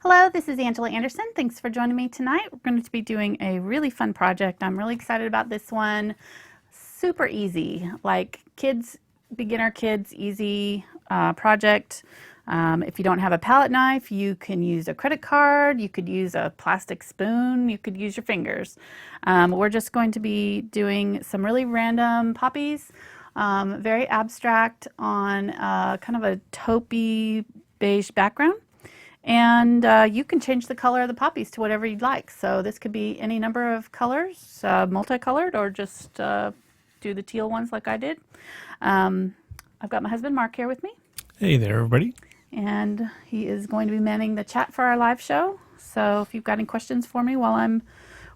Hello, this is Angela Anderson. Thanks for joining me tonight. We're going to be doing a really fun project. I'm really excited about this one. Super easy, like kids, beginner kids, easy project. If you don't have a palette knife, you can use a credit card, you could use a plastic spoon, you could use your fingers. We're just going to be doing some really random poppies, very abstract on kind of a taupey beige background. And you can change the color of the poppies to whatever you'd like. So this could be any number of colors, multicolored, or just do the teal ones like I did. I've got my husband Mark here with me. Hey there, everybody. And he is going to be manning the chat for our live show. So if you've got any questions for me while I'm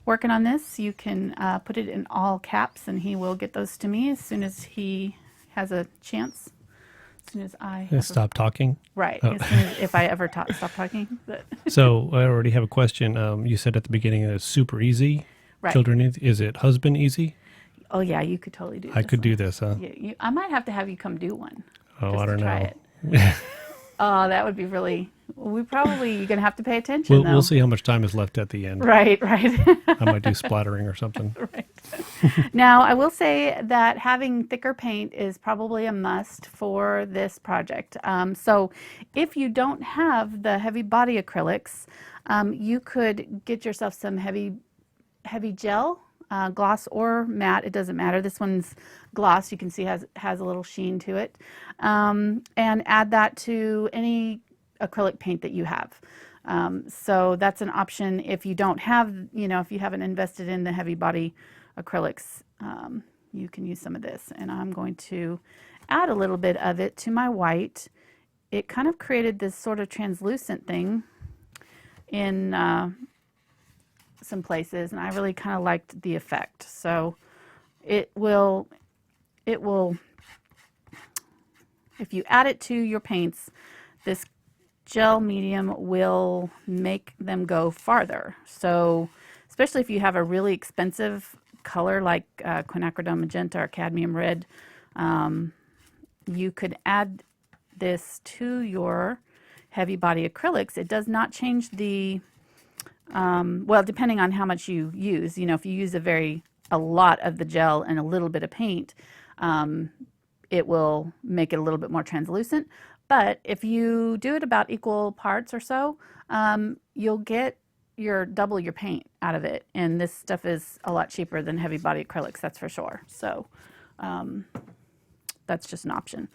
working on this, you can put it in all caps and he will get those to me as soon as he has a chance. As soon as I stop talking. Right. Oh. As soon as, if I ever stop talking. But So I already have a question. You said at the beginning that it's super easy. Right. Children, is it husband easy? Oh yeah, you could totally do this. I could do this, huh? Yeah, I might have to have you come do one. Oh, just I don't to try know. It. Oh, that would be really. You're going to have to pay attention. We'll see how much time is left at the end. Right. I might do splattering or something. Right. Now, I will say that having thicker paint is probably a must for this project. So if you don't have the heavy body acrylics, you could get yourself some heavy gel, gloss or matte. It doesn't matter. This one's gloss. You can see has a little sheen to it. And add that to any acrylic paint that you have. So that's an option if you don't have, if you haven't invested in the heavy body acrylics, you can use some of this. And I'm going to add a little bit of it to my white. It kind of created this sort of translucent thing in some places, and I really kind of liked the effect. So it will, if you add it to your paints, this gel medium will make them go farther. So especially if you have a really expensive color like quinacridone magenta or cadmium red, you could add this to your heavy body acrylics. It does not change the, well, depending on how much you use. If you use a lot of the gel and a little bit of paint, it will make it a little bit more translucent. But if you do it about equal parts or so, you'll get double your paint out of it. And this stuff is a lot cheaper than heavy body acrylics, that's for sure. So that's just an option.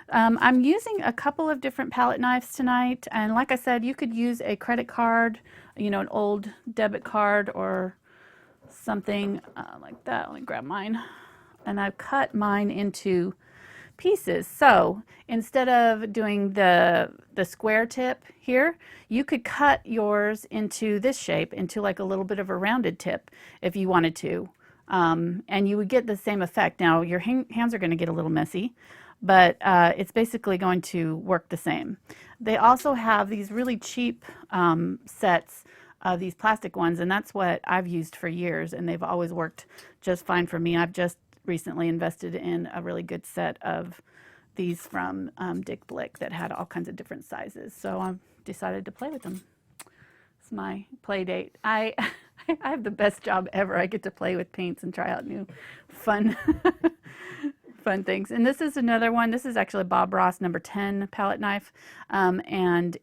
I'm using a couple of different palette knives tonight. And like I said, you could use a credit card, an old debit card or something like that. Let me grab mine. And I've cut mine into pieces. So instead of doing the square tip here, you could cut yours into this shape, into like a little bit of a rounded tip if you wanted to. And you would get the same effect. Now your hands are going to get a little messy, but it's basically going to work the same. They also have these really cheap sets of these plastic ones, and that's what I've used for years, and they've always worked just fine for me. I've just recently invested in a really good set of these from Dick Blick that had all kinds of different sizes. So I decided to play with them. It's my play date. I have the best job ever. I get to play with paints and try out new fun things. And this is another one. This is actually Bob Ross number 10 palette knife. And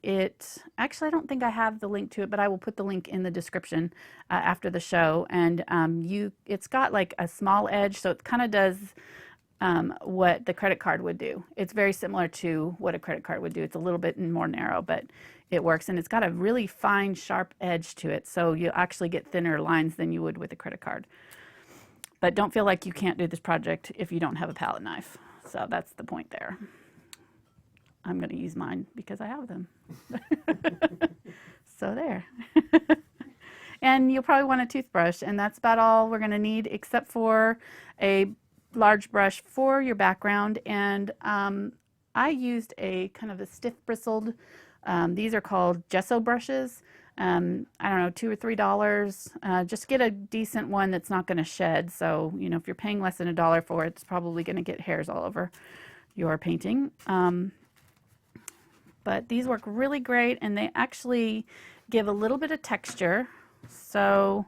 actually, I don't think I have the link to it, but I will put the link in the description after the show. And it's got like a small edge, so it kind of does what the credit card would do. It's very similar to what a credit card would do. It's a little bit more narrow, but it works. And it's got a really fine, sharp edge to it. So you actually get thinner lines than you would with a credit card. But don't feel like you can't do this project if you don't have a palette knife. So that's the point there. I'm going to use mine because I have them. So there. And you'll probably want a toothbrush, and that's about all we're going to need except for a large brush for your background. And I used a kind of a stiff bristled, these are called gesso brushes. I don't know, $2 or $3. Just get a decent one that's not going to shed. So, if you're paying less than $1 for it, it's probably going to get hairs all over your painting. but these work really great, and they actually give a little bit of texture. So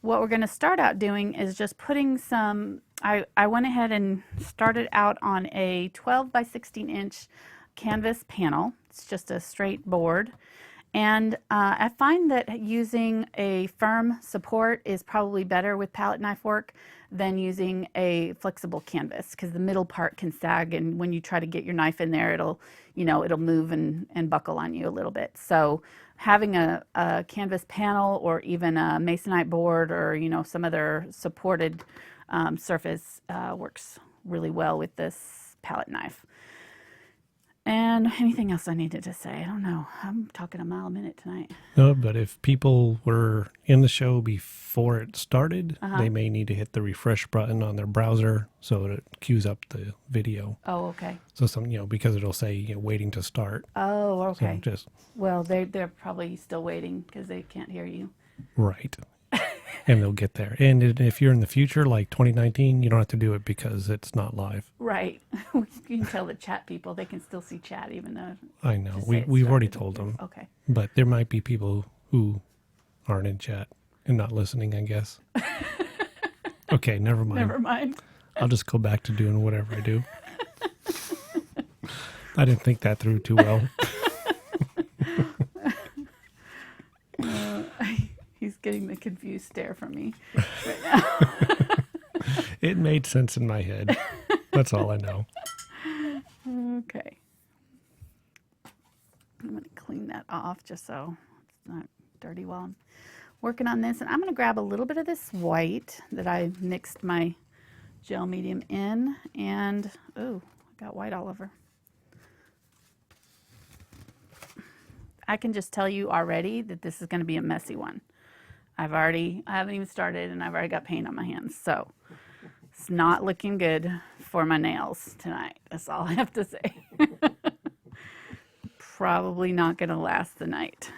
what we're going to start out doing is just putting some, I went ahead and started out on a 12 by 16 inch canvas panel. It's just a straight board. And I find that using a firm support is probably better with palette knife work than using a flexible canvas, because the middle part can sag, and when you try to get your knife in there, it'll move and buckle on you a little bit. So having a canvas panel or even a masonite board or some other supported surface works really well with this palette knife. And anything else I needed to say? I don't know. I'm talking a mile a minute tonight. No, but if people were in the show before it started, they may need to hit the refresh button on their browser so that it queues up the video. Oh, okay. So because it'll say waiting to start. Oh, okay. So well, they're probably still waiting because they can't hear you. Right. And they'll get there. And if you're in the future, like 2019, you don't have to do it because it's not live. Right. You can tell the chat people, they can still see chat even though. I know. We've already told them. Okay. But there might be people who aren't in chat and not listening, I guess. Okay, never mind. Never mind. I'll just go back to doing whatever I do. I didn't think that through too well. He's getting the confused stare from me right now. It made sense in my head. That's all I know. Okay. I'm going to clean that off just so it's not dirty while I'm working on this. And I'm going to grab a little bit of this white that I mixed my gel medium in. And, oh, I got white all over. I can just tell you already that this is going to be a messy one. I haven't even started and I've already got paint on my hands. So it's not looking good for my nails tonight. That's all I have to say. Probably not going to last the night.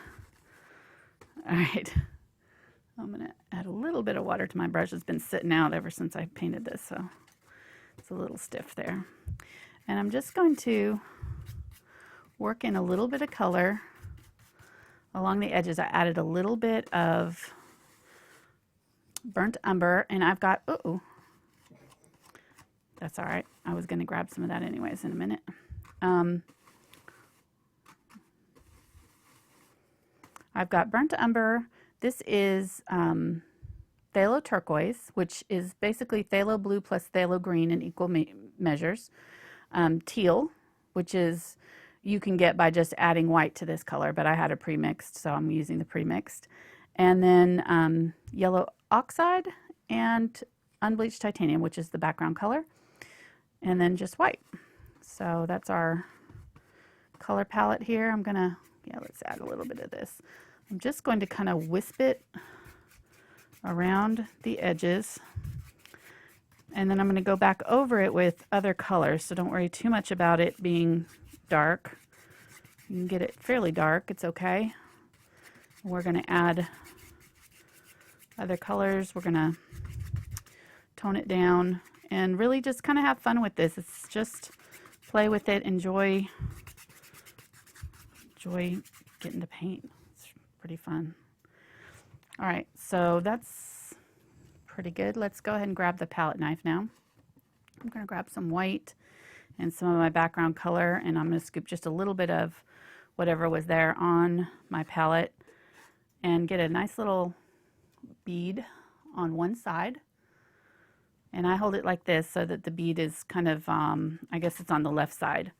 All right. I'm going to add a little bit of water to my brush. It's been sitting out ever since I painted this, so it's a little stiff there. And I'm just going to work in a little bit of color along the edges. I added a little bit of burnt umber, and I've got, that's all right. I was going to grab some of that anyways in a minute. I've got burnt umber. This is Phthalo Turquoise, which is basically Phthalo Blue plus Phthalo Green in equal measures. Teal, which is you can get by just adding white to this color, but I had a pre-mixed, so I'm using the pre-mixed. And then yellow Oxide and Unbleached Titanium, which is the background color. And then just white. So that's our color palette here. I'm gonna, let's add a little bit of this. I'm just going to kind of wisp it around the edges. And then I'm going to go back over it with other colors. So don't worry too much about it being dark. You can get it fairly dark. It's okay. We're going to add other colors. We're going to tone it down and really just kind of have fun with this. It's just play with it, enjoy getting to paint. It's pretty fun. All right, so that's pretty good. Let's go ahead and grab the palette knife now. I'm going to grab some white and some of my background color, and I'm going to scoop just a little bit of whatever was there on my palette and get a nice little bead on one side. And I hold it like this so that the bead is kind of, I guess it's on the left side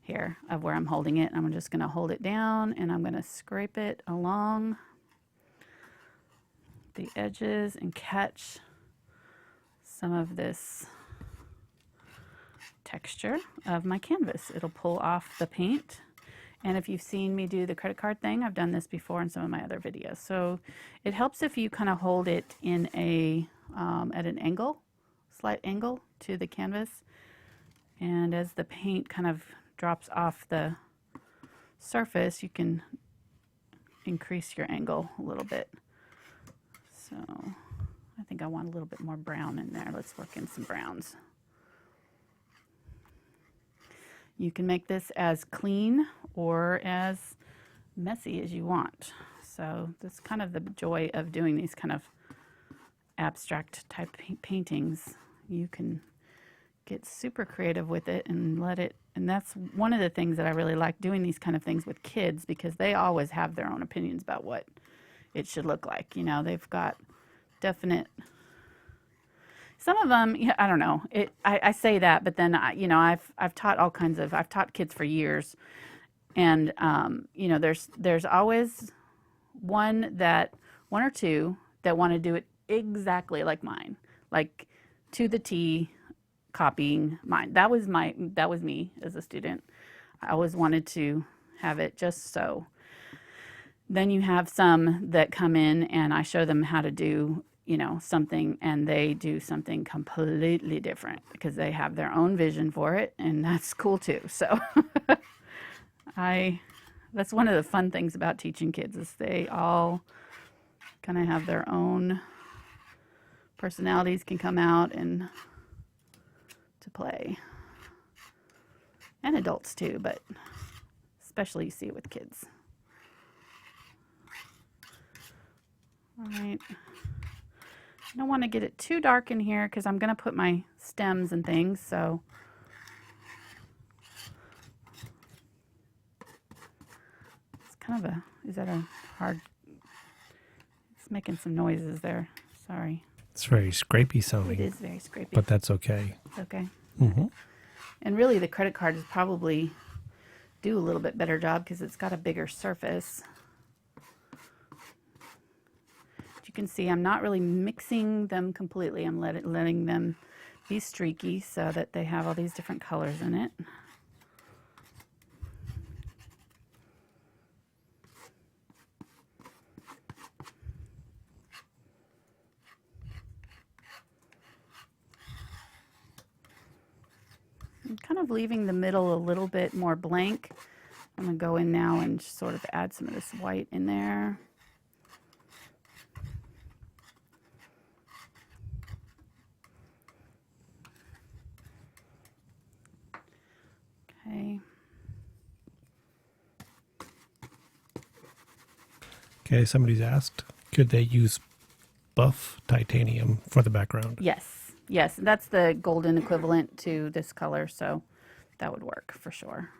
here of where I'm holding it. I'm just going to hold it down and I'm going to scrape it along the edges and catch some of this texture of my canvas. It'll pull off the paint. And if you've seen me do the credit card thing, I've done this before in some of my other videos. So it helps if you kind of hold it in a at an angle, slight angle to the canvas. And as the paint kind of drops off the surface, you can increase your angle a little bit. So I think I want a little bit more brown in there. Let's work in some browns. You can make this as clean or as messy as you want. So that's kind of the joy of doing these kind of abstract type paintings. You can get super creative with it and let it, and that's one of the things that I really like doing these kind of things with kids, because they always have their own opinions about what it should look like. You know, they've got definite, some of them, yeah, I don't know. I say that, but then you know, I've taught all kinds of, I've taught kids for years, and you know, there's always one or two that want to do it exactly like mine, like to the T, copying mine. That was me as a student. I always wanted to have it just so. Then you have some that come in and I show them how to do, you know, something, and they do something completely different because they have their own vision for it, and that's cool too. So that's one of the fun things about teaching kids, is they all kind of have their own personalities, can come out and to play, and adults too, but especially you see it with kids. All right, I don't want to get it too dark in here because I'm going to put my stems and things, so it's kind of a, is that a hard, it's making some noises there, sorry. It's very scrapey sounding. It is very scrapey. But that's okay. It's okay. Mm-hmm. And really the credit card is probably do a little bit better job because it's got a bigger surface. But you can see I'm not really mixing them completely. I'm letting them be streaky so that they have all these different colors in it. I'm kind of leaving the middle a little bit more blank. I'm going to go in now and sort of add some of this white in there. Okay. Okay, somebody's asked, could they use buff titanium for the background? Yes. Yes, that's the golden equivalent to this color, so that would work for sure.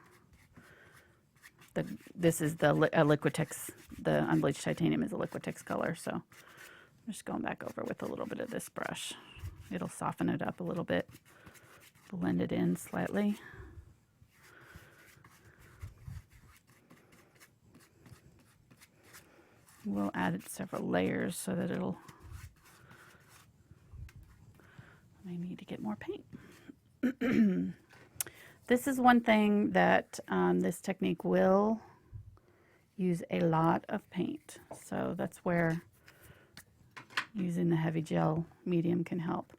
This is the Liquitex, the unbleached titanium is a Liquitex color, so I'm just going back over with a little bit of this brush. It'll soften it up a little bit, blend it in slightly. We'll add several layers so that it'll, I need to get more paint. This is one thing that this technique will use a lot of paint. So that's where using the heavy gel medium can help.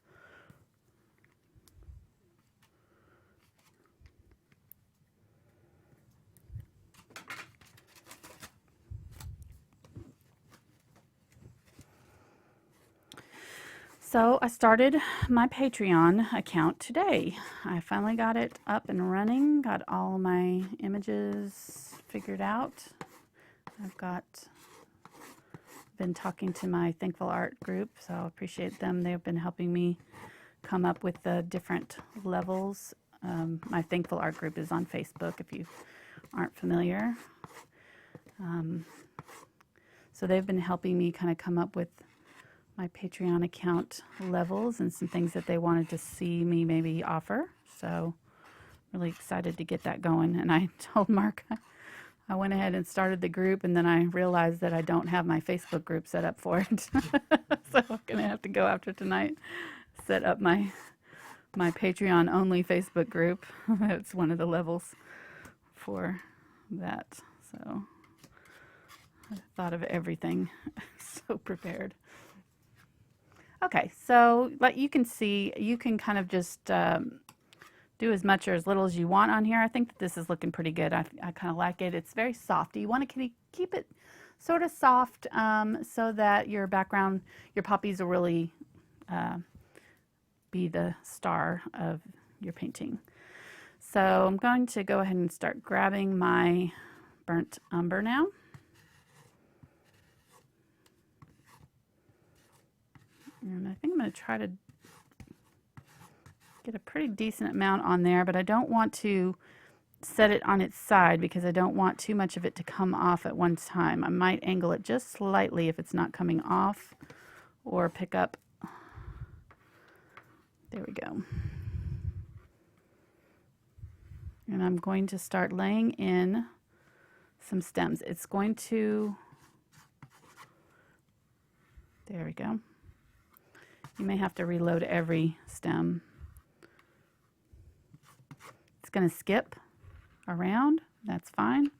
So I started my Patreon account today. I finally got it up and running, got all my images figured out. I've been talking to my Thankful Art group, so I appreciate them. They've been helping me come up with the different levels. My Thankful Art group is on Facebook if you aren't familiar. So they've been helping me kind of come up with my Patreon account levels and some things that they wanted to see me maybe offer. So really excited to get that going. And I told Mark I went ahead and started the group, and then I realized that I don't have my Facebook group set up for it. So I'm gonna have to go after tonight, set up my Patreon only Facebook group. That's one of the levels for that. So I thought of everything. So prepared. Okay, so like you can see, you can kind of just do as much or as little as you want on here. I think that this is looking pretty good. I kind of like it. It's very soft. You want to keep it sort of soft so that your background, your poppies will really be the star of your painting. So I'm going to go ahead and start grabbing my burnt umber now. And I think I'm going to try to get a pretty decent amount on there, but I don't want to set it on its side because I don't want too much of it to come off at one time. I might angle it just slightly if it's not coming off, or pick up. There we go. And I'm going to start laying in some stems. It's going to, there we go. You may have to reload every stem. It's going to skip around. That's fine.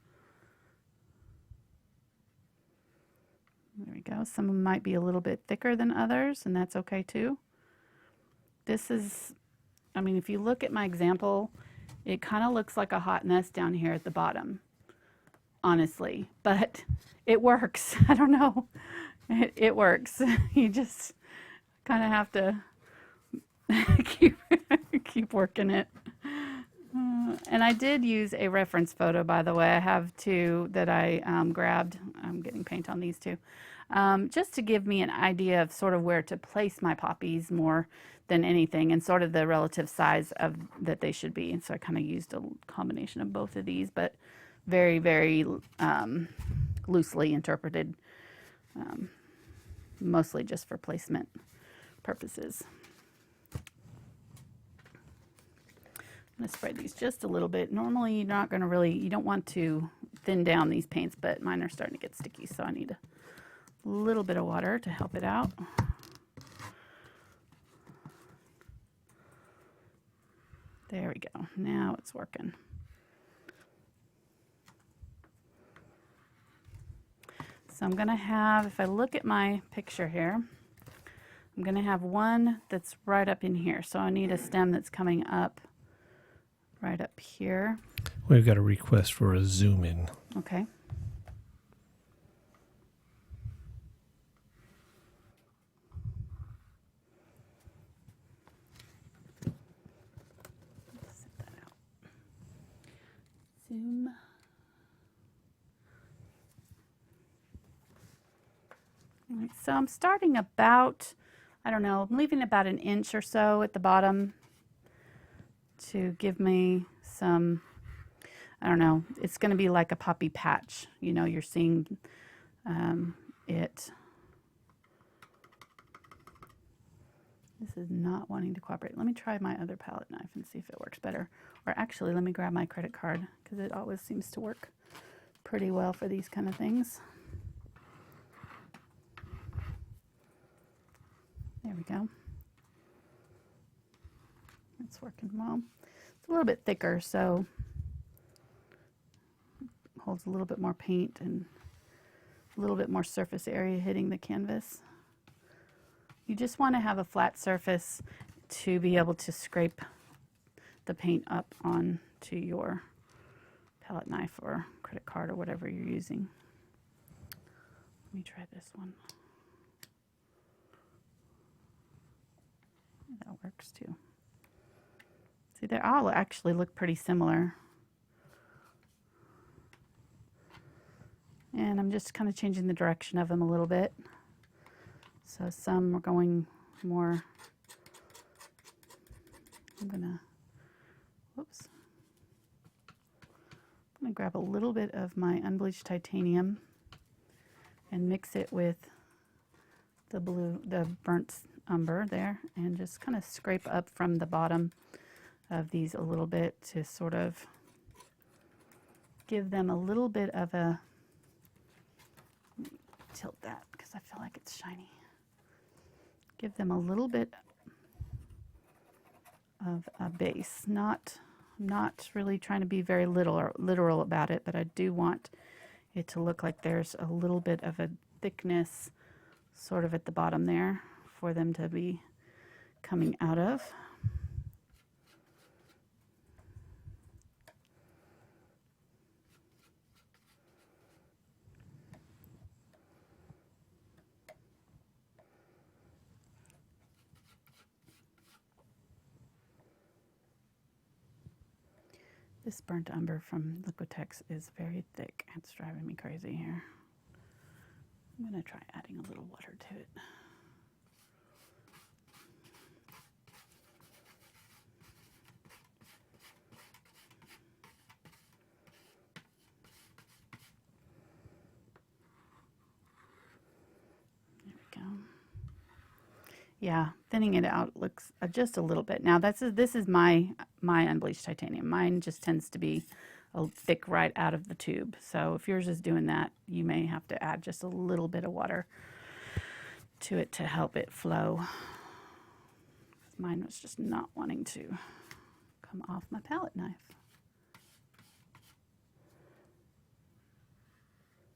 There we go. Some of them might be a little bit thicker than others, and that's okay too. This is, I mean, if you look at my example, it kind of looks like a hot mess down here at the bottom, honestly, but it works. I don't know. It works. You just kind of have to keep working it. And I did use a reference photo, by the way. I have two that I grabbed. I'm getting paint on these two. Just to give me an idea of sort of where to place my poppies more than anything, and sort of the relative size of that they should be. And so I kind of used a combination of both of these, but very, very loosely interpreted, mostly just for placement purposes. I'm going to spray these just a little bit. Normally you're not going to really, you don't want to thin down these paints, but mine are starting to get sticky, so I need a little bit of water to help it out. There we go. Now it's working. So I'm going to have, if I look at my picture here, I'm going to have one that's right up in here. So I need a stem that's coming up right up here. We've got a request for a zoom in. Okay. Set that out. Zoom. All right, so I'm starting about, I don't know, I'm leaving about an inch or so at the bottom to give me some, I don't know, it's going to be like a poppy patch. You know, you're seeing it. This is not wanting to cooperate. Let me try my other palette knife and see if it works better. Or actually, let me grab my credit card because it always seems to work pretty well for these kind of things. There we go. It's working well. It's a little bit thicker, so it holds a little bit more paint and a little bit more surface area hitting the canvas. You just want to have a flat surface to be able to scrape the paint up onto your palette knife or credit card or whatever you're using. Let me try this one. That works too. See, they all actually look pretty similar. And I'm just kind of changing the direction of them a little bit. So some are going more, whoops. I'm gonna grab a little bit of my Unbleached Titanium and mix it with the burnt umber there, and just kind of scrape up from the bottom of these a little bit to sort of give them a little bit of a, tilt that because I feel like it's shiny. Give them a little bit of a base. Not really trying to be very literal about it, but I do want it to look like there's a little bit of a thickness sort of at the bottom there for them to be coming out of. This burnt umber from Liquitex is very thick. It's driving me crazy here. I'm going to try adding a little water to it. There we go. Yeah, thinning it out looks just a little bit. Now this is my unbleached titanium. Mine just tends to be thick right out of the tube. So if yours is doing that, you may have to add just a little bit of water to it to help it flow. Mine was just not wanting to come off my palette knife.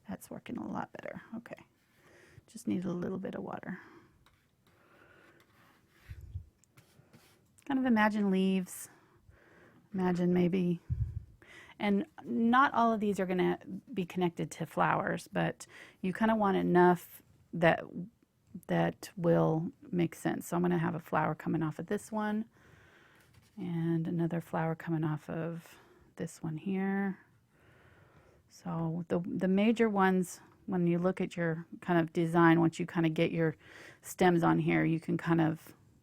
That's working a lot better. Okay, just need a little bit of water. Kind of imagine leaves, imagine maybe, and not all of these are going to be connected to flowers, but you kind of want enough that will make sense. So I'm going to have a flower coming off of this one and another flower coming off of this one here. So the major ones, when you look at your kind of design, once you kind of get your stems on here, you can kind of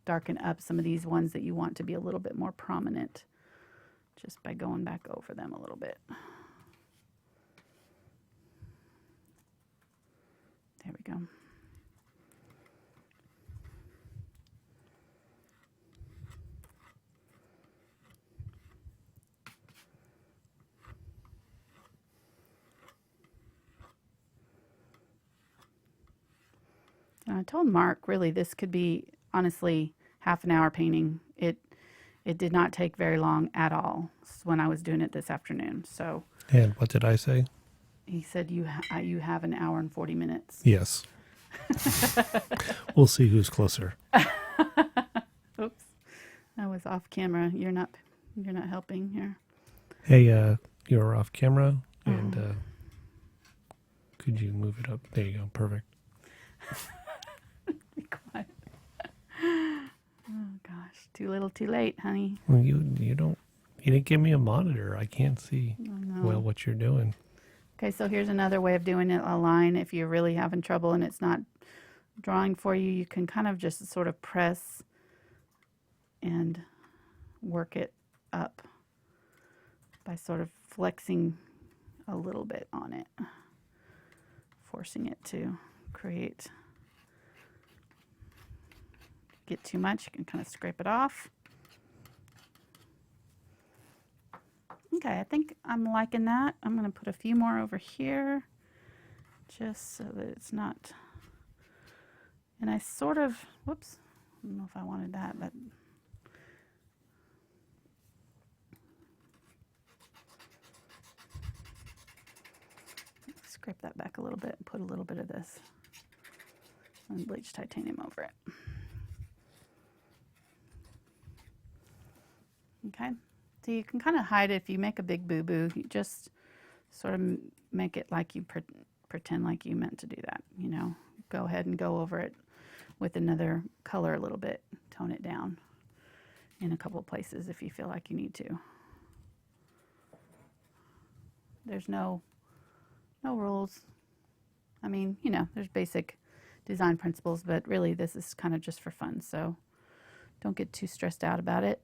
darken up some of these ones that you want to be a little bit more prominent just by going back over them a little bit. There we go. I told Mark, really, this could be honestly half an hour painting. It did not take very long at all when I was doing it this afternoon. So. And what did I say? He said you have an hour and 40 minutes. Yes. We'll see who's closer. Oops, I was off camera. You're not helping here. Hey, you're off camera, and could you move it up? There you go. Perfect. Be quiet. Oh gosh, too little, too late, honey. Well, you didn't give me a monitor. I can't see well what you're doing. Okay, so here's another way of doing it. A line. If you're really having trouble and it's not drawing for you, you can kind of just sort of press and work it up by sort of flexing a little bit on it, forcing it to create. Get too much, you can kind of scrape it off. Okay, I think I'm liking that. I'm going to put a few more over here just so that it's not, and I sort of, whoops, I don't know if I wanted that, but scrape that back a little bit and put a little bit of this unbleached titanium over it. Okay, so you can kind of hide it if you make a big boo-boo. You just sort of make it like you pretend like you meant to do that, you know. Go ahead and go over it with another color a little bit. Tone it down in a couple of places if you feel like you need to. There's no rules. I mean, you know, there's basic design principles, but really this is kind of just for fun, so don't get too stressed out about it.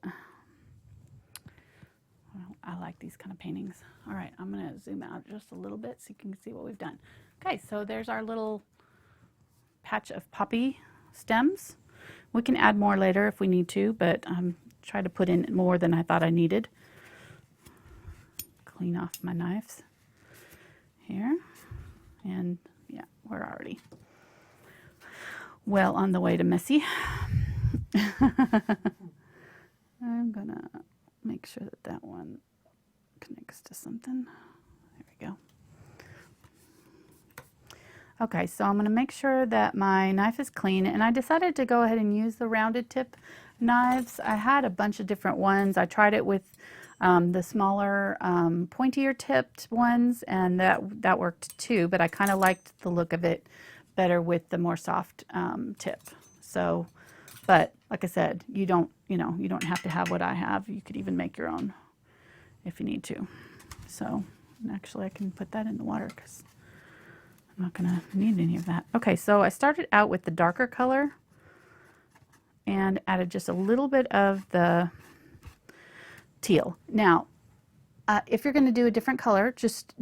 I like these kind of paintings. All right, I'm going to zoom out just a little bit so you can see what we've done. Okay, so there's our little patch of poppy stems. We can add more later if we need to, but try to put in more than I thought I needed. Clean off my knives here. And yeah, we're already well on the way to messy. I'm going to make sure that that one connects to something. There we go. Okay, so I'm going to make sure that my knife is clean, and I decided to go ahead and use the rounded tip knives. I had a bunch of different ones. I tried it with the smaller pointier tipped ones, and that worked too, but I kind of liked the look of it better with the more soft tip. So, but like I said, you don't have to have what I have. You could even make your own if you need to. So actually I can put that in the water because I'm not going to need any of that. Okay, so I started out with the darker color and added just a little bit of the teal. Now, if you're going to do a different color, just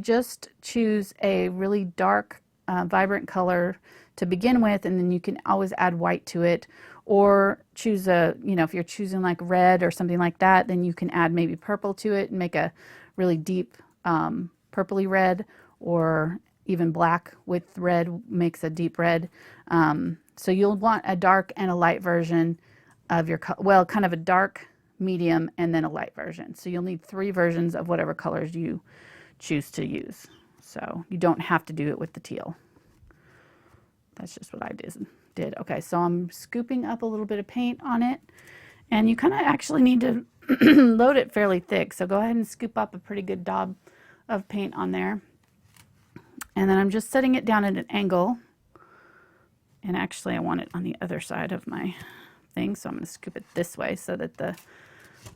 choose a really dark, vibrant color to begin with, and then you can always add white to it, or choose a, if you're choosing like red or something like that, then you can add maybe purple to it and make a really deep purpley red, or even black with red makes a deep red. So you'll want a dark and a light version of your, well, kind of a dark, medium, and then a light version. So you'll need 3 versions of whatever colors you choose to use. So you don't have to do it with the teal. That's just what I did. Okay, so I'm scooping up a little bit of paint on it, and you kind of actually need to load it fairly thick. So go ahead and scoop up a pretty good daub of paint on there. And then I'm just setting it down at an angle. And actually I want it on the other side of my thing, so I'm going to scoop it this way so that the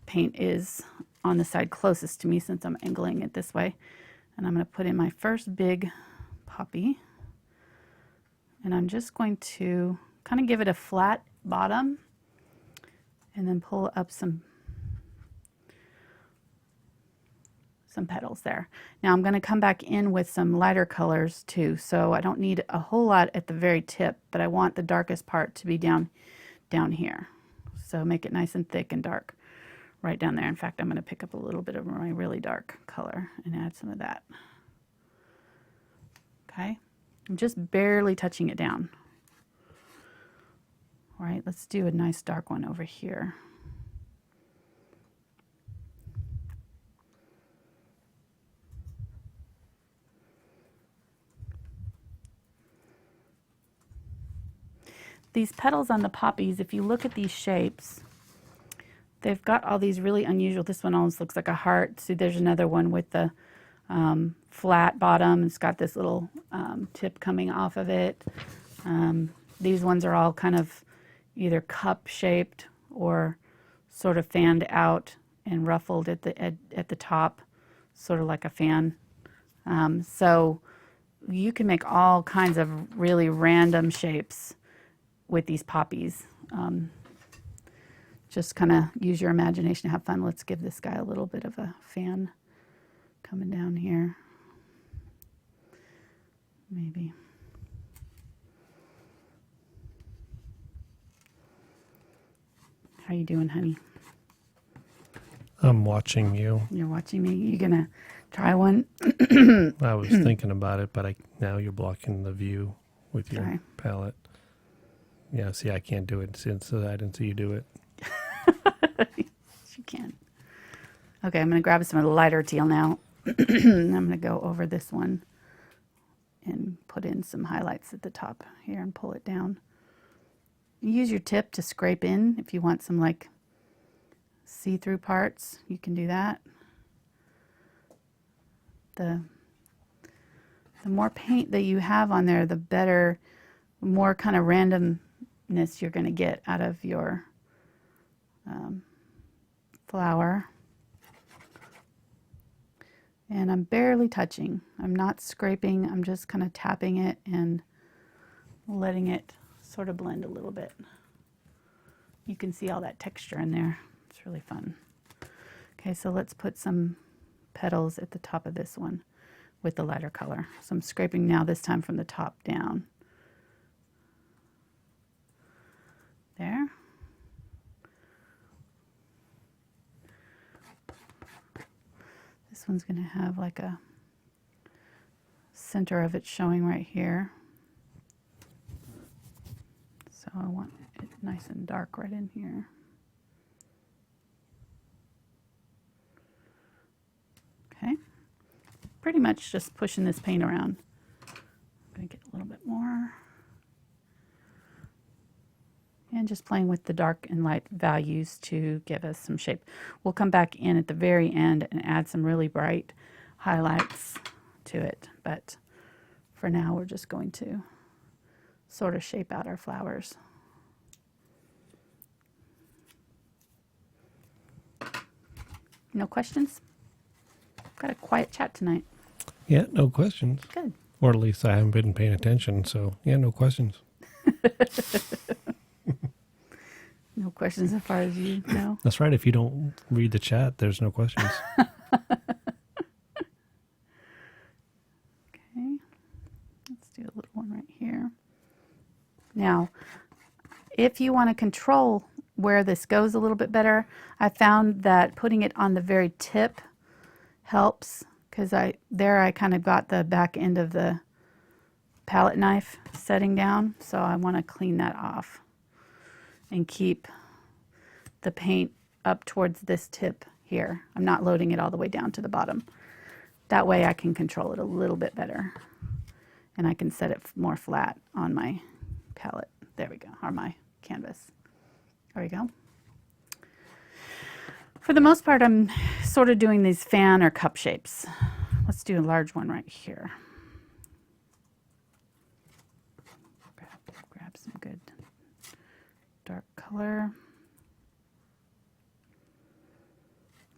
paint is on the side closest to me, since I'm angling it this way. And I'm going to put in my first big poppy, and I'm just going to kind of give it a flat bottom and then pull up some petals there. Now I'm going to come back in with some lighter colors too, so I don't need a whole lot at the very tip, but I want the darkest part to be down here. So make it nice and thick and dark right down there. In fact, I'm going to pick up a little bit of my really dark color and add some of that. Okay, I'm just barely touching it down. All right, let's do a nice dark one over here. These petals on the poppies, if you look at these shapes, they've got all these really unusual, this one almost looks like a heart. See, there's another one with the flat bottom. It's got this little tip coming off of it. These ones are all kind of either cup shaped or sort of fanned out and ruffled at the top, sort of like a fan. So you can make all kinds of really random shapes with these poppies. Just kind of use your imagination, have fun. Let's give this guy a little bit of a fan coming down here. Maybe. How you doing, honey? I'm watching you. You're watching me? You gonna try one? I was thinking about it, but now you're blocking the view with your palette. Yeah, see, I can't do it since I didn't see you do it. You can. Okay, I'm going to grab some of the lighter teal now. I'm going to go over this one and put in some highlights at the top here and pull it down. Use your tip to scrape in if you want some like see-through parts. You can do that. The more paint that you have on there, the better, more kind of randomness you're going to get out of your flower. And I'm barely touching. I'm not scraping. I'm just kind of tapping it and letting it sort of blend a little bit. You can see all that texture in there. It's really fun. Okay, so let's put some petals at the top of this one with the lighter color. So I'm scraping now, this time from the top down. There. This one's going to have like a center of it showing right here. So I want it nice and dark right in here. Okay. Pretty much just pushing this paint around. I'm going to get a little bit more. And just playing with the dark and light values to give us some shape. We'll come back in at the very end and add some really bright highlights to it. But for now, we're just going to sort of shape out our flowers. No questions? Got a quiet chat tonight. Yeah, no questions. Good. Or at least I haven't been paying attention, so yeah, no questions. No questions as far as you know. That's right. If you don't read the chat, there's no questions. Okay. Let's do a little one right here. Now, if you want to control where this goes a little bit better, I found that putting it on the very tip helps, because I kind of got the back end of the palette knife setting down, so I want to clean that off and keep the paint up towards this tip here. I'm not loading it all the way down to the bottom. That way I can control it a little bit better, and I can set it more flat on my palette. There we go, or my canvas. There we go. For the most part, I'm sort of doing these fan or cup shapes. Let's do a large one right here. Grab some good dark color.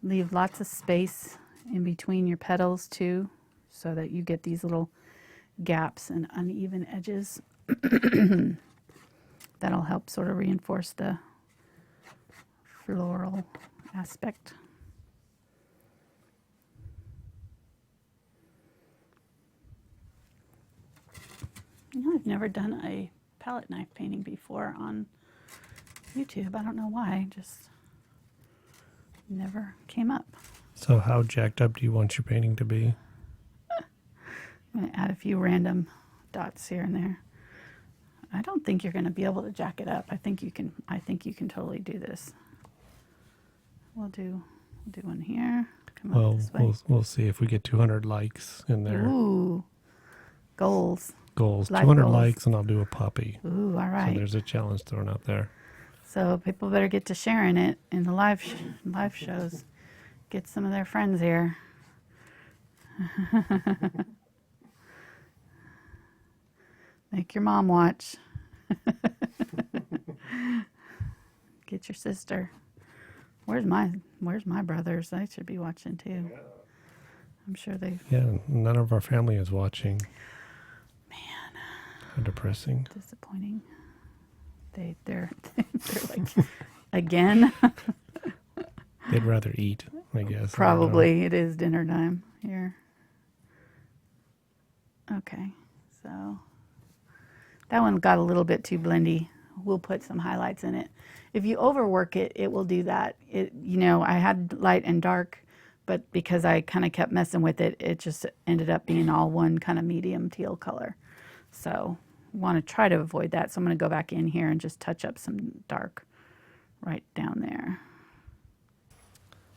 Leave lots of space in between your petals too, so that you get these little gaps and uneven edges. That'll help sort of reinforce the floral aspect. You know, I've never done a palette knife painting before on YouTube. I don't know why, just never came up. So how jacked up do you want your painting to be? I'm going to add a few random dots here and there. I don't think you're going to be able to jack it up. I think you can totally do this. We'll do one here. Come up this way. We'll see if we get 200 likes in there. Ooh, goals. Goals. Like 200 goals. likes and I'll do a poppy. Ooh, all right. So there's a challenge thrown out there. So people better get to sharing it in the live shows. Get some of their friends here. Make your mom watch. Get your sister. Where's my brothers? They should be watching too. Yeah. I'm sure they. Yeah, none of our family is watching. Man. How depressing. Disappointing. They're like, again. They'd rather eat, I guess. Probably it is dinner time here. Okay, so that one got a little bit too blendy. We'll put some highlights in it. If you overwork it, it will do that. I had light and dark, but because I kind of kept messing with it, it just ended up being all one kind of medium teal color. So want to try to avoid that. So I'm going to go back in here and just touch up some dark right down there.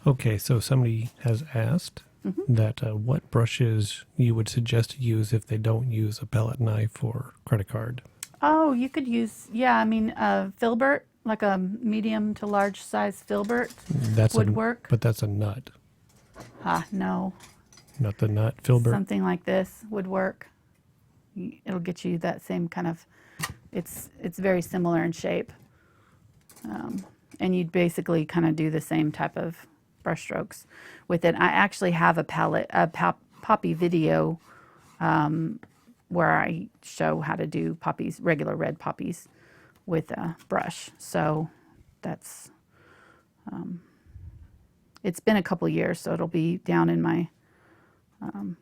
Okay, so somebody has asked that what brushes you would suggest to use if they don't use a palette knife or credit card. Oh, you could use, filbert, like a medium to large size filbert would work. But that's a nut. No. Not the nut, filbert. Something like this would work. It'll get you that same kind of, it's very similar in shape. And you'd basically kind of do the same type of brush strokes with it. I actually have a poppy video where I show how to do poppies, regular red poppies with a brush. So that's, it's been a couple years, so it'll be down in my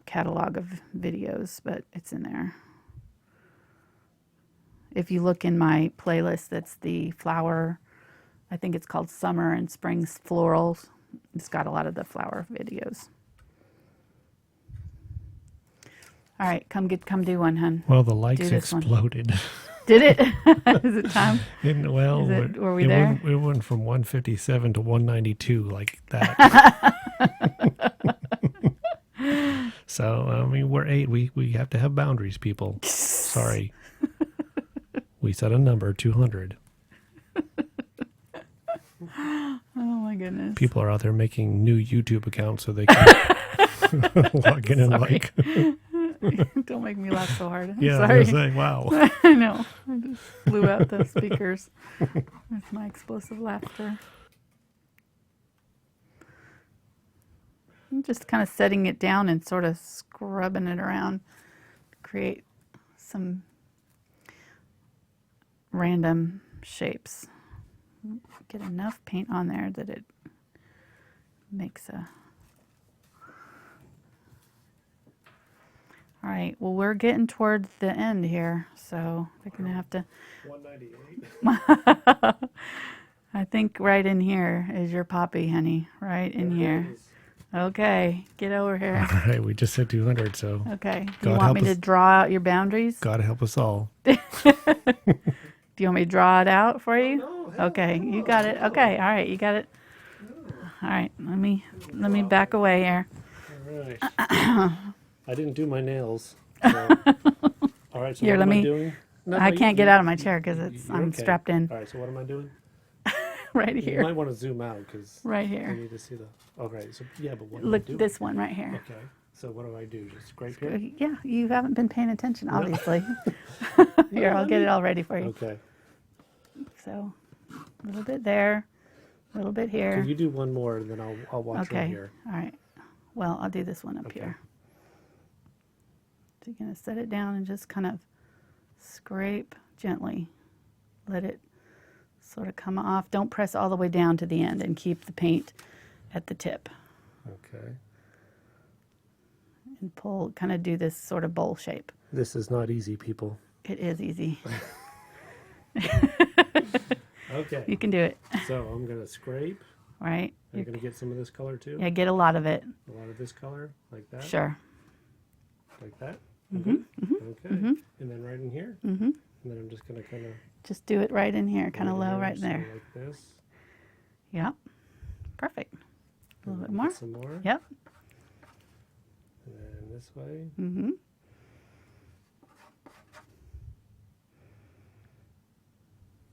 catalog of videos, but it's in there. If you look in my playlist, that's the flower, I think it's called Summer and Spring's Florals. It's got a lot of the flower videos. All right, come do one, hun. Well, the likes exploded. Did it? Is it time? Were we there? It went from 157 to 192 like that. So, I mean, we're 8. We have to have boundaries, people. Sorry. We set a number, 200. Oh, my goodness. People are out there making new YouTube accounts so they can log in and like. Don't make me laugh so hard. I'm yeah, sorry. I was saying, wow. I know. I just blew out the speakers with my explosive laughter. I'm just kind of setting it down and sort of scrubbing it around to create some random shapes. Get enough paint on there that it makes a... All right, well, we're getting towards the end here, so we're going to have to... 198. I think right in here is your poppy, honey. Right in here. Okay, get over here. All right, we just hit 200, so Okay. Do God you want help me to us. draw out your boundaries? God help us all. Do you want me to draw it out for you? No, hell Okay, no, you got it. no. Okay, all right, you got it. All right, let me back away here. All right. I didn't do my nails. So. All right, so Here, what let am I me- doing? No, I no, can't get you- out of my chair because it's you're I'm okay. strapped in All right, so what am I doing? right You here. might want to zoom out because Right I here. need to see the. Okay, so yeah, but what am I Look, doing? this one right here. Okay, so what do I do? Just scrape here? Yeah, you haven't been paying attention, obviously. Here, No, I'll I get it mean- all ready for you. Okay. So, a little bit there, a little bit here. Can you do one more and then I'll watch right Okay, here. all right. Well, I'll do this one up Okay. here. So you're going to set it down and just kind of scrape gently. Let it sort of come off. Don't press all the way down to the end and keep the paint at the tip. Okay. And pull, kind of do this sort of bowl shape. This is not easy, people. It is easy. Okay. You can do it, So I'm gonna scrape. right? I'm gonna get some of this color too. Yeah, get a lot of it. A lot of this color, like that. Sure. Like that. Mm-hmm. Okay. Mhm. And then right in here. Mm-hmm. And then I'm just gonna kind of. Just do it right in here, kind of low right there. Like this. Yep. Perfect. A little And bit then more. get some more. Yep. And then this way. Mm-hmm.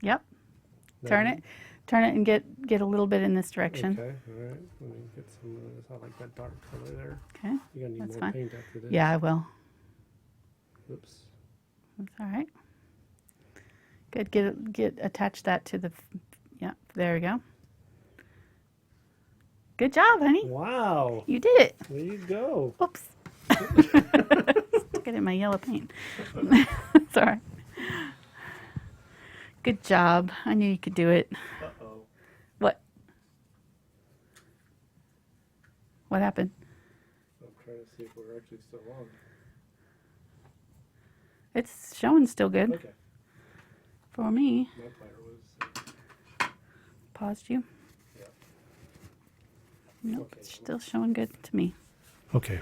Yep. Turn Then- it. Turn it and get a little bit in this direction. Okay. All right. Let me get some of this. I like that dark color there. Okay. You're gonna need That's more fine. paint after this. Yeah, I will. Oops. That's all right. Good. Get attach that to the. Yeah. There we go. Good job, honey. Wow. You did it. There you go. Oops. Stuck it in my yellow paint. It's all right. Good job. I knew you could do it. Uh-oh. What? What happened? I'm trying to see if we're actually still on. It's showing still good Okay. for me. My player was. Paused you. Yeah. Nope, Okay. it's still showing good to me. Okay.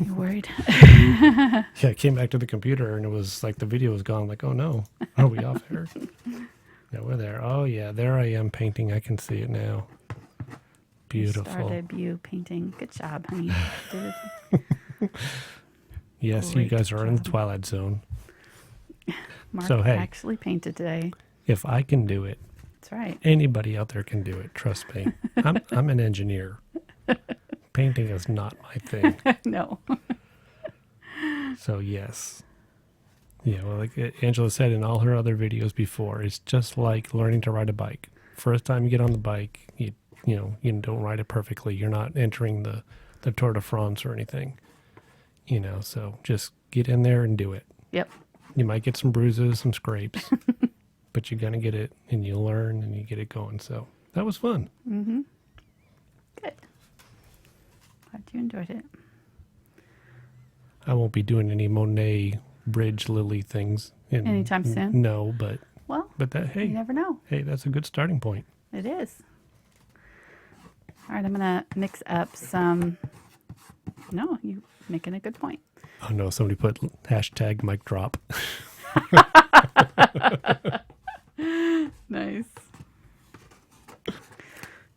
You worried? Yeah, I came back to the computer and it was like the video was gone. I'm like, oh no, are we off air? Yeah, we're there. Oh yeah, there I am painting. I can see it now. Beautiful. Star debut painting. Good job, honey. Did it. Yes, Great you guys are in the job. twilight zone. Mark So, hey. actually painted today. If I can do it, That's right. anybody out there can do it. Trust me. I'm an engineer. Painting is not my thing. No. So yes. Yeah, well, like Angela said in all her other videos before, it's just like learning to ride a bike. First time you get on the bike, you don't ride it perfectly. You're not entering the Tour de France or anything. So just get in there and do it. Yep. You might get some bruises, some scrapes, but you're gonna get it, and you learn, and you get it going. So that was fun. Mm-hmm. Good. Glad you enjoyed it. I won't be doing any Monet bridge lily things Anytime soon? No, but Well, that you never know. hey, that's a good starting point. It is. All right, I'm going to mix up some... No, you're making a good point. Oh no, somebody put hashtag mic drop. Nice.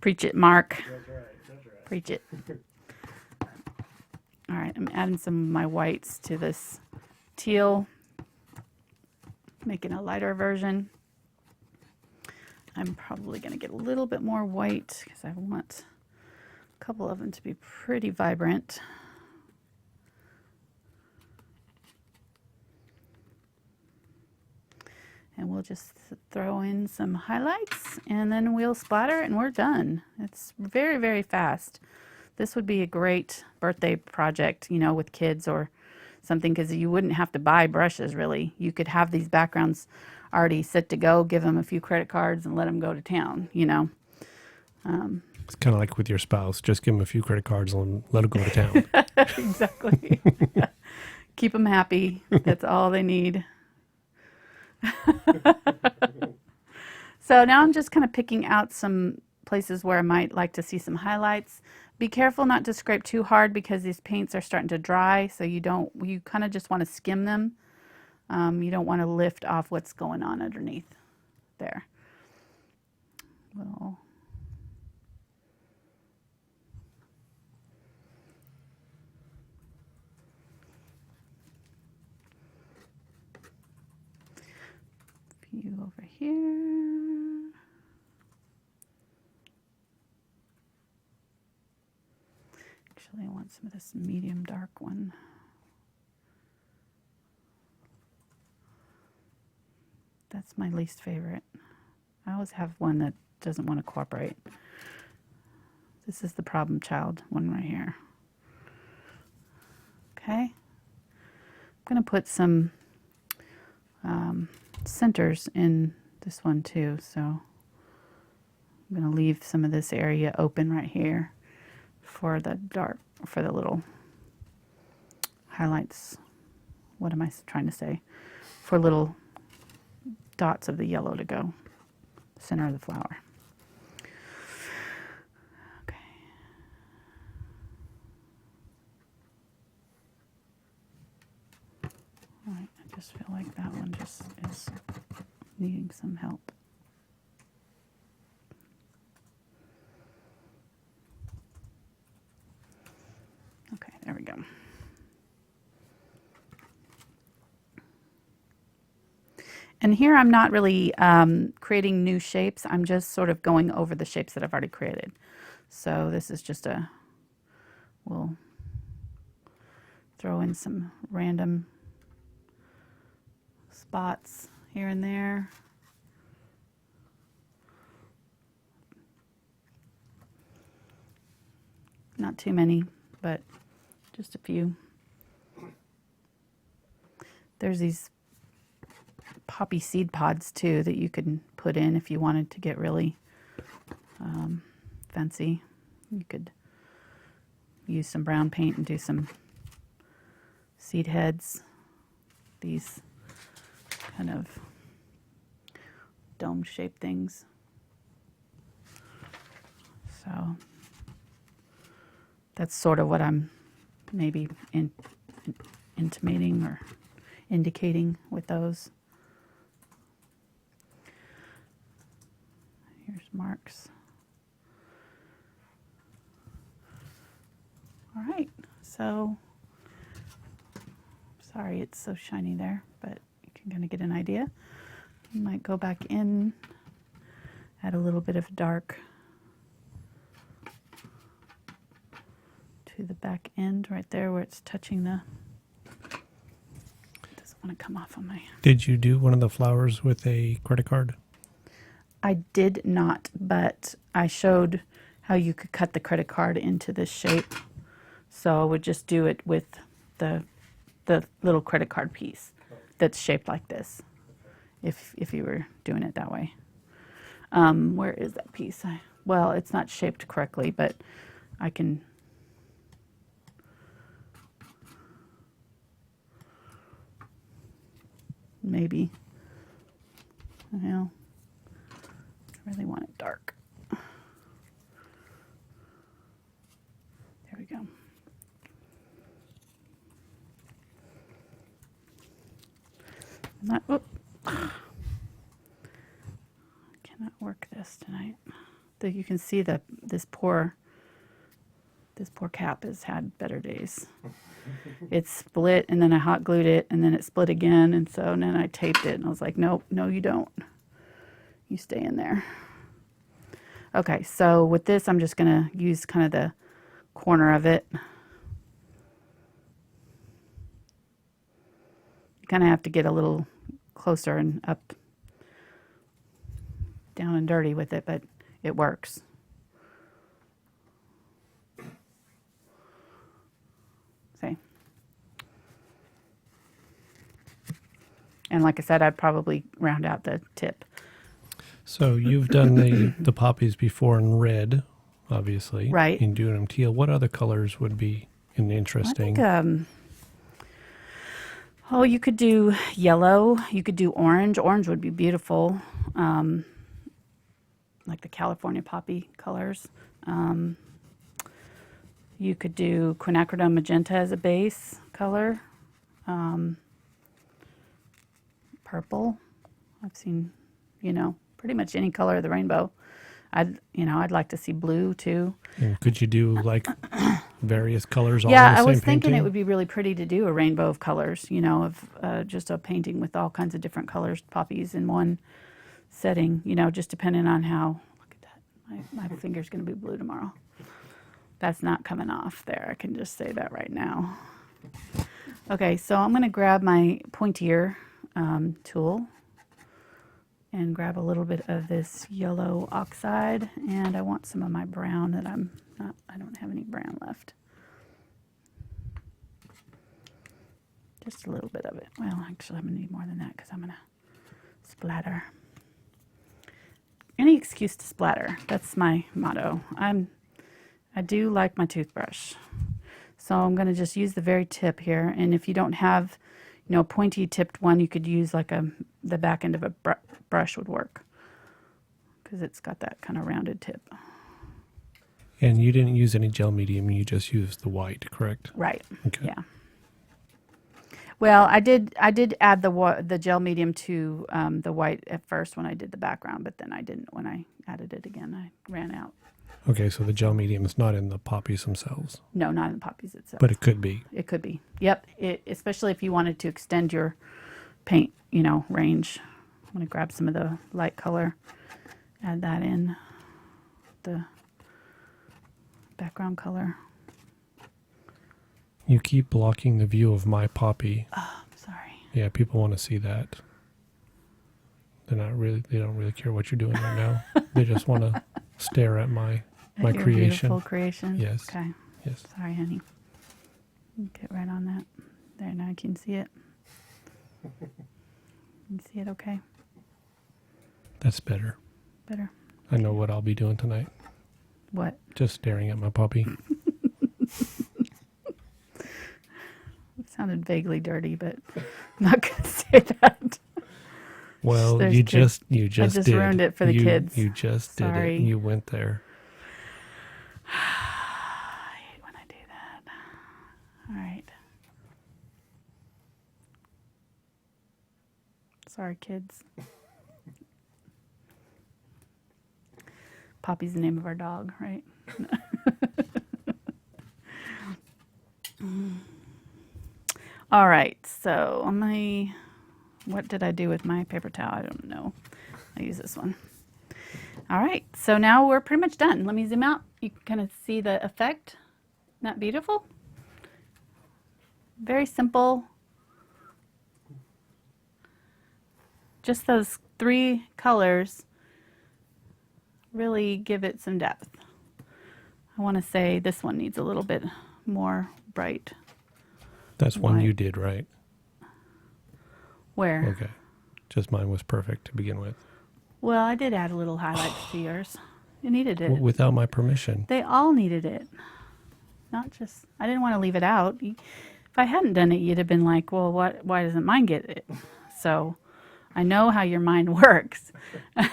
Preach it, Mark. That's right. Preach it. All right, I'm adding some of my whites to this teal, making a lighter version. I'm probably going to get a little bit more white because I want a couple of them to be pretty vibrant. And we'll just throw in some highlights and then we'll splatter and we're done. It's very, very fast. This would be a great birthday project, you know, with kids or something, because you wouldn't have to buy brushes really. You could have these backgrounds already set to go, give them a few credit cards and let them go to town, you know. It's kind of like with your spouse. Just give them a few credit cards and let them go to town. Exactly. Keep them happy. That's all they need. So now I'm just kind of picking out some places where I might like to see some highlights. Be careful not to scrape too hard because these paints are starting to dry, so you kind of just want to skim them. You don't want to lift off what's going on underneath there. Little few over here. Actually, I want some of this medium dark one. That's my least favorite. I always have one that doesn't want to cooperate. This is the problem child one right here. Okay. I'm going to put some centers in this one too. So I'm going to leave some of this area open right here for the dark, for the little highlights. What am I trying to say? For little dots of the yellow to go center of the flower. Okay. All right, I just feel like that one just is needing some help. Okay, there we go. And here I'm not really creating new shapes. I'm just sort of going over the shapes that I've already created. So this is just we'll throw in some random spots here and there. Not too many, but just a few. There's these poppy seed pods too that you could put in if you wanted to get really fancy. You could use some brown paint and do some seed heads. These kind of dome shaped things. So that's sort of what I'm maybe intimating or indicating with those. Here's marks. All right, so sorry it's so shiny there, but you can kind of get an idea. You might go back in, add a little bit of dark to the back end right there where it's touching the, it doesn't want to come off on my. Did you do one of the flowers with a credit card? I did not, but I showed how you could cut the credit card into this shape. So I would just do it with the little credit card piece that's shaped like this, if you were doing it that way. Where is that piece? Well, it's not shaped correctly, but I can. Maybe. Well, I really want it dark. There we go. Cannot work this tonight. You can see that this poor cap has had better days. It split, and then I hot glued it, and then it split again, and then I taped it, and I was like, nope, no, you don't. You stay in there. Okay, so with this, I'm just gonna use kind of the corner of it. You kind of have to get a little closer and up, down and dirty with it, but it works. And like I said, I'd probably round out the tip. So you've done the poppies before in red, obviously. Right. And doing them teal. What other colors would be I interesting? think, oh, you could do yellow. You could do orange. Orange would be beautiful. Like the California poppy colors. You could do quinacridone magenta as a base color. Purple. I've seen, pretty much any color of the rainbow. I'd like to see blue too. And could you do like various colors all Yeah, in the I was same thinking painting? it would be really pretty to do a rainbow of colors, of just a painting with all kinds of different colors, poppies in one setting, just depending on how, look at that. My finger's going to be blue tomorrow. That's not coming off there. I can just say that right now. Okay, so I'm going to grab my pointier tool and grab a little bit of this yellow oxide, and I want some of my brown that I don't have any brown left. Just a little bit of it. Well, actually, I'm going to need more than that because I'm going to splatter. Any excuse to splatter. That's my motto. I do like my toothbrush. So I'm going to just use the very tip here. And if you don't have, a pointy tipped one, you could use like the back end of a brush would work. Because it's got that kind of rounded tip. And you didn't use any gel medium, you just used the white, correct? Right. Okay. Yeah. Well, I did add the gel medium to the white at first when I did the background, but then I didn't when I added it again. I ran out. Okay, so the gel medium is not in the poppies themselves. No, not in the poppies itself. But it could be. It could be. Yep. Especially if you wanted to extend your paint, range. I'm going to grab some of the light color, add that in, the background color. You keep blocking the view of my poppy. Oh, sorry. Yeah, people want to see that. They don't really care what you're doing right now. They just want to stare at my Your creation. Beautiful creation. Yes. Okay. Yes. Sorry, honey. Get right on that. There, now I can see it. You can see it okay? That's better. Better. I know what I'll be doing tonight. What? Just staring at my puppy. It sounded vaguely dirty, but I'm not going to say that. Well, There's you kids. just I just did. ruined it for the kids. You just Sorry. did it. You went there. I hate when I do that. All right. Sorry, kids. Poppy's the name of our dog, right? All right, so what did I do with my paper towel? I don't know. I use this one. All right, so now we're pretty much done. Let me zoom out. You can kind of see the effect. Isn't that beautiful? Very simple. Just those 3 colors really give it some depth. I want to say this one needs a little bit more bright. That's one White. you did, right? Where? Okay. Just mine was perfect to begin with. Well, I did add a little highlights to yours. You needed it. Without my permission. They all needed it. Not just, I didn't want to leave it out. If I hadn't done it, you'd have been like, well, why doesn't mine get it? So I know how your mind works. I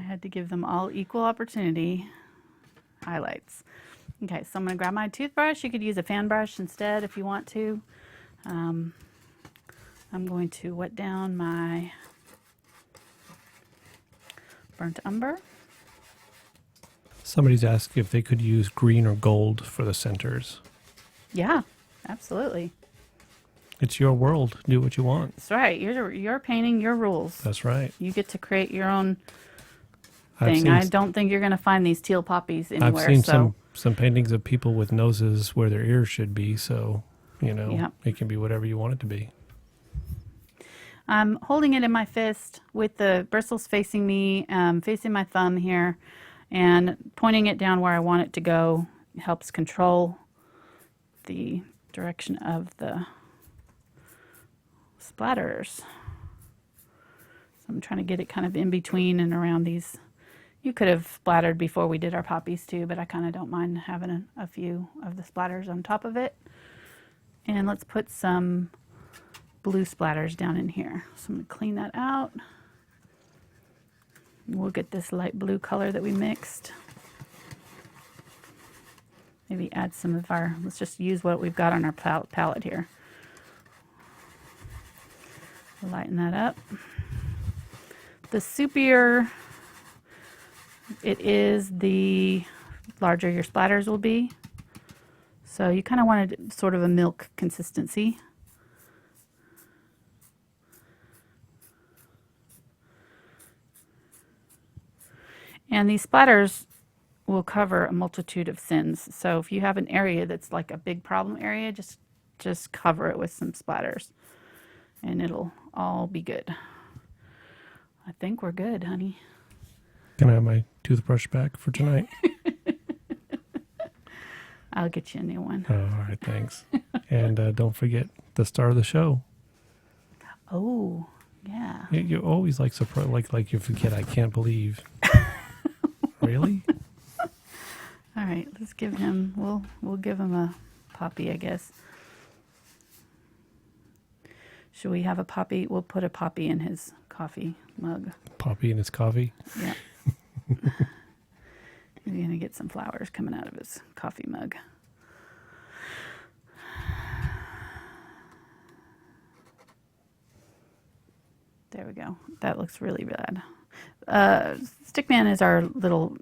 had to give them all equal opportunity. Highlights. Okay, so I'm going to grab my toothbrush. You could use a fan brush instead if you want to. I'm going to wet down my burnt umber. Somebody's asked if they could use green or gold for the centers. Yeah, absolutely. It's your world. Do what you want. That's right. You're painting your rules. That's right. You get to create your own I've thing. seen, I don't think you're going to find these teal poppies anywhere. I've seen so some paintings of people with noses where their ears should be. So, Yep. It can be whatever you want it to be. I'm holding it in my fist with the bristles facing me, facing my thumb here, and pointing it down where I want it to go. It helps control the direction of the splatters. So I'm trying to get it kind of in between and around these. You could have splattered before we did our poppies too, but I kind of don't mind having a few of the splatters on top of it. And let's put some blue splatters down in here. So I'm going to clean that out. We'll get this light blue color that we mixed. Maybe add some of our, let's just use what we've got on our palette here. Lighten that up. The soupier it is, the larger your splatters will be. So you kind of wanted sort of a milk consistency. And these splatters will cover a multitude of sins. So if you have an area that's like a big problem area, just cover it with some splatters and it'll all be good. I think we're good, honey. Can I have my toothbrush back for tonight? I'll get you a new one. Oh, all right, thanks. And don't forget the star of the show. Oh, yeah. You always like surprise, like you forget. I can't believe. Really? All right, let's give him. We'll give him a poppy, I guess. Should we have a poppy? We'll put a poppy in his coffee mug. Poppy in his coffee? Yeah. He's going to get some flowers coming out of his coffee mug. There we go. That looks really bad. Stickman is our little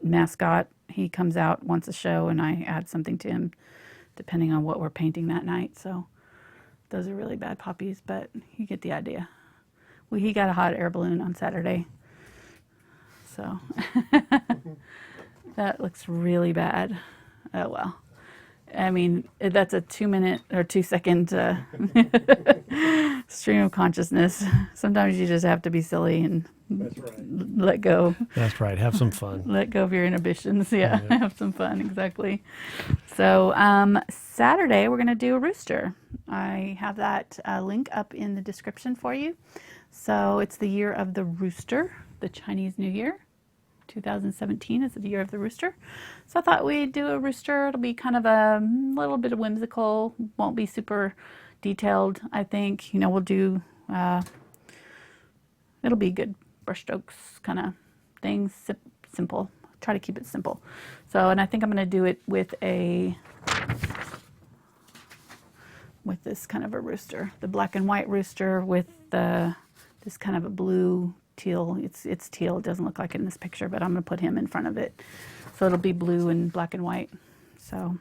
mascot. He comes out once a show and I add something to him depending on what we're painting that night. So those are really bad poppies, but you get the idea. He got a hot air balloon on Saturday. So that looks really bad. Oh well. I mean, that's a 2-minute or 2-second stream of consciousness. Sometimes you just have to be silly and let go. That's right. Have some fun. Let go of your inhibitions. Yeah, have some fun. Exactly. So Saturday, we're going to do a rooster. I have that link up in the description for you. So it's the year of the rooster, the Chinese New Year. 2017 is the year of the rooster. So I thought we'd do a rooster. It'll be kind of a little bit of whimsical. Won't be super detailed, I think. You know, we'll do, it'll be good brushstrokes kind of things, simple. Try to keep it simple. So, and I think I'm going to do it with this kind of a rooster, the black and white rooster with this kind of a blue teal. It's teal. It doesn't look like it in this picture, but I'm going to put him in front of it. So it'll be blue and black and white. So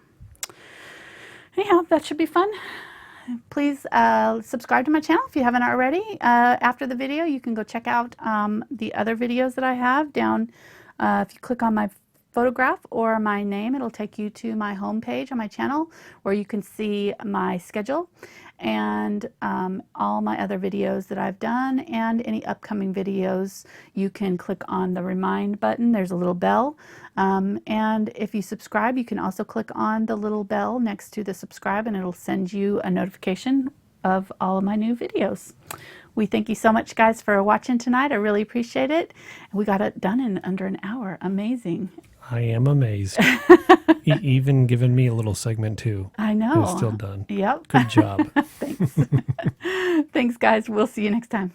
anyhow, that should be fun. Please subscribe to my channel if you haven't already. After the video, you can go check out the other videos that I have down. If you click on my photograph or my name, it'll take you to my home page on my channel where you can see my schedule and all my other videos that I've done and any upcoming videos. You can click on the remind button. There's a little bell. And if you subscribe, you can also click on the little bell next to the subscribe and it'll send you a notification of all of my new videos. We thank you so much, guys, for watching tonight. I really appreciate it. We got it done in under an hour. Amazing. I am amazed. Even giving me a little segment too. I know. It's still done. Yep. Good job. Thanks. Thanks, guys. We'll see you next time.